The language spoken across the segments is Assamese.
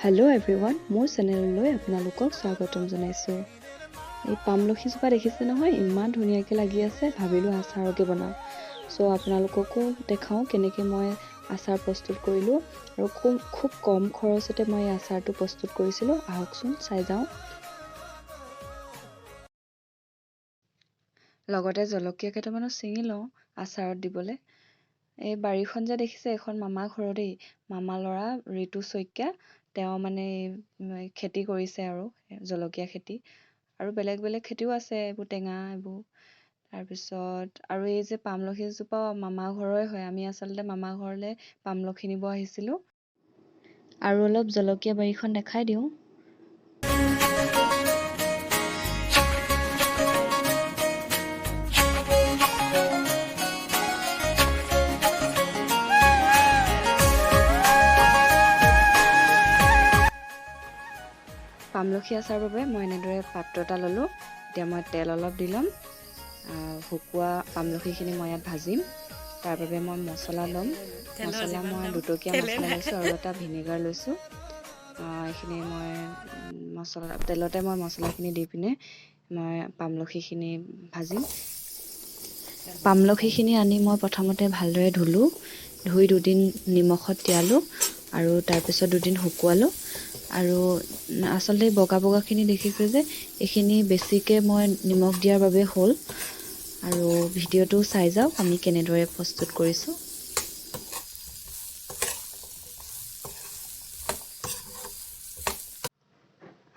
হেল্ল' এভৰিৱান, মোৰ চেনেললৈ আপোনালোকক স্বাগতম জনাইছোঁ। এই পামলখিজোপা দেখিছে নহয়, ইমান ধুনীয়াকৈ লাগি আছে। ভাবিলোঁ আচাৰকে বনাওঁ। চ' আপোনালোককো দেখাওঁ কেনেকৈ মই আচাৰ প্ৰস্তুত কৰিলোঁ আৰু খুব কম খৰচতে মই এই আচাৰটো প্ৰস্তুত কৰিছিলোঁ। আহকচোন চাই যাওঁ। লগতে জলকীয়া কেইটামানো ছিঙি লওঁ আচাৰত দিবলৈ। এই বাৰীখন যে দেখিছে, এখন মামাৰ ঘৰ দেই। মামা ল'ৰা ঋতু শইকীয়া, তেওঁ মানে খেতি কৰিছে আৰু জলকীয়া খেতি আৰু বেলেগ বেলেগ খেতিও আছে, এইবোৰ টেঙা এইবোৰ। তাৰপিছত আৰু এই যে পামলখিজোপা মামাৰ ঘৰৰে হয়। আমি আচলতে মামাৰ ঘৰলৈ পামলখি নিব আহিছিলোঁ। আৰু অলপ জলকীয়া বাৰীখন দেখাই দিওঁ। পামলখি আচাৰৰ বাবে মই এনেদৰে পাত্ৰ এটা ল'লোঁ। এতিয়া মই তেল অলপ দি ল'ম। শুকোৱা পামলখিখিনি মই ইয়াত ভাজিম। তাৰ বাবে মই মছলা ল'ম। মছলা মই 2 টকীয়া মছলা লৈছোঁ আৰু এটা ভিনেগাৰ লৈছোঁ। এইখিনি মই তেলতে মই মছলাখিনি দি পিনে মই পামলখিখিনি ভাজিম। পামলখিখিনি আনি মই প্ৰথমতে ভালদৰে ধুলোঁ। ধুই 2 দিন নিমখত তিয়ালোঁ আৰু তাৰপিছত 2 দিন শুকুৱালোঁ। আৰু আচলতে বগা বগাখিনি দেখিছে যে, এইখিনি বেছিকৈ মই নিমখ দিয়াৰ বাবে হ'ল। আৰু ভিডিঅ'টো চাই যাওক আমি কেনেদৰে প্ৰস্তুত কৰিছোঁ।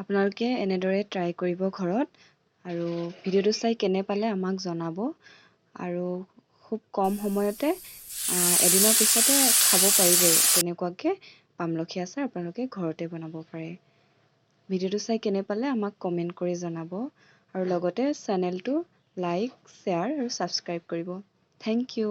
আপোনালোকে এনেদৰে ট্ৰাই কৰিব ঘৰত। আৰু ভিডিঅ'টো চাই কেনে পালে আমাক জনাব। আৰু খুব কম সময়তে এদিনৰ পিছতে খাব পাৰিবই তেনেকুৱাকৈ পামলখি আচাৰ আপোনালোকে ঘৰতে বনাব পাৰে। ভিডিঅ'টো চাই কেনে পালে আমাক কমেণ্ট কৰি জনাব আৰু লগতে চেনেলটো লাইক, শ্বেয়াৰ আৰু ছাবস্ক্ৰাইব কৰিব। Thank U.